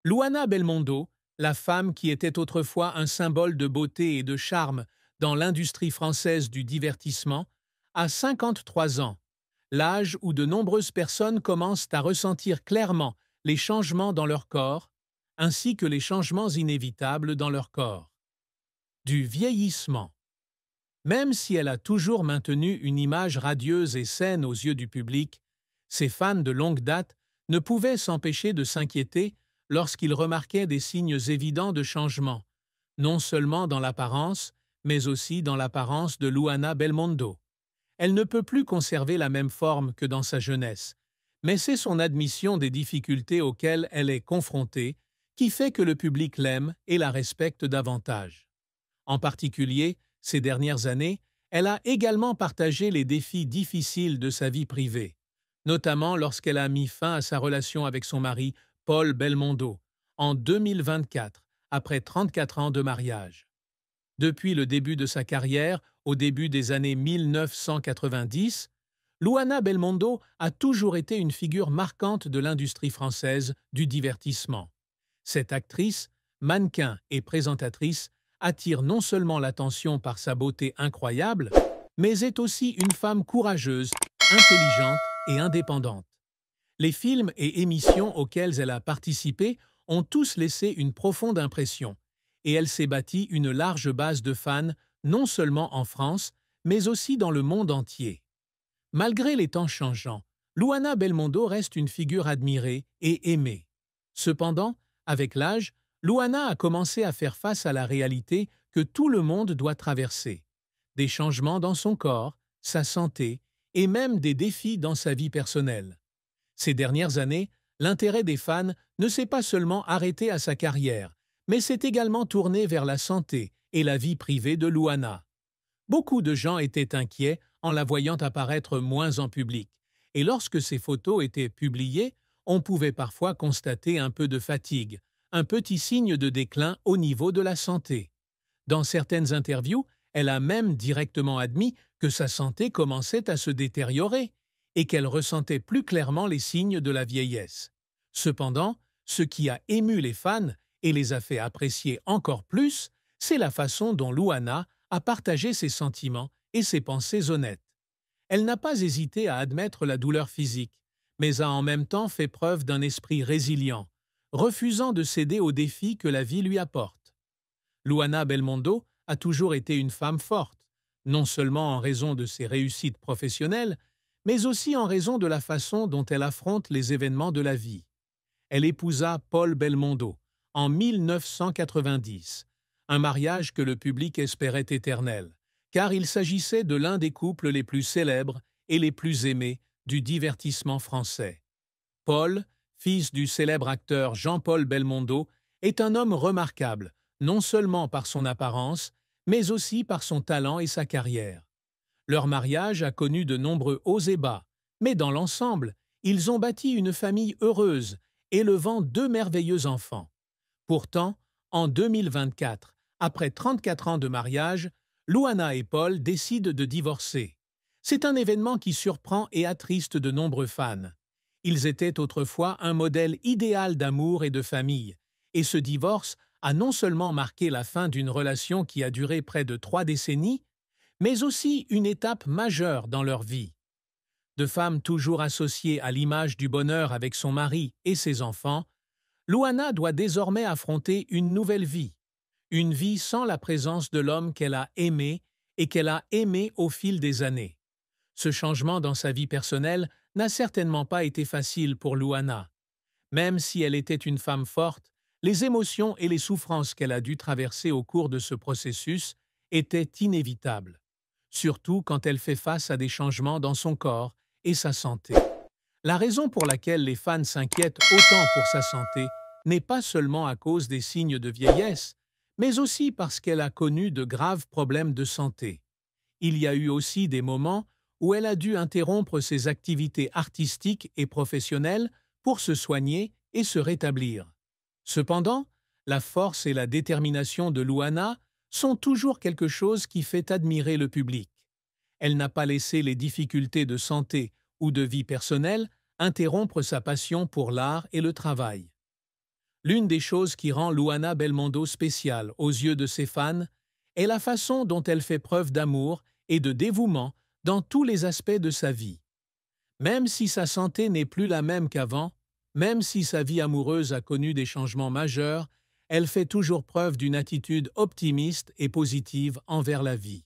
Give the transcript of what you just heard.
Luana Belmondo, la femme qui était autrefois un symbole de beauté et de charme dans l'industrie française du divertissement, a 53 ans, l'âge où de nombreuses personnes commencent à ressentir clairement les changements dans leur corps, ainsi que les changements inévitables dans leur corps. Du vieillissement. Même si elle a toujours maintenu une image radieuse et saine aux yeux du public, ses fans de longue date ne pouvaient s'empêcher de s'inquiéter lorsqu'ils remarquaient des signes évidents de changement, non seulement dans l'apparence, mais aussi dans l'apparence de Luana Belmondo. Elle ne peut plus conserver la même forme que dans sa jeunesse, mais c'est son admission des difficultés auxquelles elle est confrontée qui fait que le public l'aime et la respecte davantage. En particulier, ces dernières années, elle a également partagé les défis difficiles de sa vie privée, notamment lorsqu'elle a mis fin à sa relation avec son mari, Paul Belmondo, en 2024, après 34 ans de mariage. Depuis le début de sa carrière, au début des années 1990, Luana Belmondo a toujours été une figure marquante de l'industrie française du divertissement. Cette actrice, mannequin et présentatrice attire non seulement l'attention par sa beauté incroyable, mais est aussi une femme courageuse, intelligente et indépendante. Les films et émissions auxquels elle a participé ont tous laissé une profonde impression, et elle s'est bâtie une large base de fans non seulement en France, mais aussi dans le monde entier. Malgré les temps changeants, Luana Belmondo reste une figure admirée et aimée. Cependant, avec l'âge, Luana a commencé à faire face à la réalité que tout le monde doit traverser. Des changements dans son corps, sa santé et même des défis dans sa vie personnelle. Ces dernières années, l'intérêt des fans ne s'est pas seulement arrêté à sa carrière, mais s'est également tourné vers la santé et la vie privée de Luana. Beaucoup de gens étaient inquiets en la voyant apparaître moins en public, et lorsque ces photos étaient publiées, on pouvait parfois constater un peu de fatigue, un petit signe de déclin au niveau de la santé. Dans certaines interviews, elle a même directement admis que sa santé commençait à se détériorer et qu'elle ressentait plus clairement les signes de la vieillesse. Cependant, ce qui a ému les fans et les a fait apprécier encore plus, c'est la façon dont Luana a partagé ses sentiments et ses pensées honnêtes. Elle n'a pas hésité à admettre la douleur physique, mais a en même temps fait preuve d'un esprit résilient, refusant de céder aux défis que la vie lui apporte. Luana Belmondo a toujours été une femme forte, non seulement en raison de ses réussites professionnelles, mais aussi en raison de la façon dont elle affronte les événements de la vie. Elle épousa Paul Belmondo en 1990, un mariage que le public espérait éternel, car il s'agissait de l'un des couples les plus célèbres et les plus aimés du divertissement français. Paul, fils du célèbre acteur Jean-Paul Belmondo, est un homme remarquable, non seulement par son apparence, mais aussi par son talent et sa carrière. Leur mariage a connu de nombreux hauts et bas, mais dans l'ensemble, ils ont bâti une famille heureuse, élevant deux merveilleux enfants. Pourtant, en 2024, après 34 ans de mariage, Luana et Paul décident de divorcer. C'est un événement qui surprend et attriste de nombreux fans. Ils étaient autrefois un modèle idéal d'amour et de famille, et ce divorce a non seulement marqué la fin d'une relation qui a duré près de 3 décennies, mais aussi une étape majeure dans leur vie. De femme toujours associée à l'image du bonheur avec son mari et ses enfants, Luana doit désormais affronter une nouvelle vie, une vie sans la présence de l'homme qu'elle a aimé et qu'elle a aimé au fil des années. Ce changement dans sa vie personnelle n'a certainement pas été facile pour Luana. Même si elle était une femme forte, les émotions et les souffrances qu'elle a dû traverser au cours de ce processus étaient inévitables, surtout quand elle fait face à des changements dans son corps et sa santé. La raison pour laquelle les fans s'inquiètent autant pour sa santé n'est pas seulement à cause des signes de vieillesse, mais aussi parce qu'elle a connu de graves problèmes de santé. Il y a eu aussi des moments où elle a dû interrompre ses activités artistiques et professionnelles pour se soigner et se rétablir. Cependant, la force et la détermination de Luana sont toujours quelque chose qui fait admirer le public. Elle n'a pas laissé les difficultés de santé ou de vie personnelle interrompre sa passion pour l'art et le travail. L'une des choses qui rend Luana Belmondo spéciale aux yeux de ses fans est la façon dont elle fait preuve d'amour et de dévouement dans tous les aspects de sa vie. Même si sa santé n'est plus la même qu'avant, même si sa vie amoureuse a connu des changements majeurs, elle fait toujours preuve d'une attitude optimiste et positive envers la vie.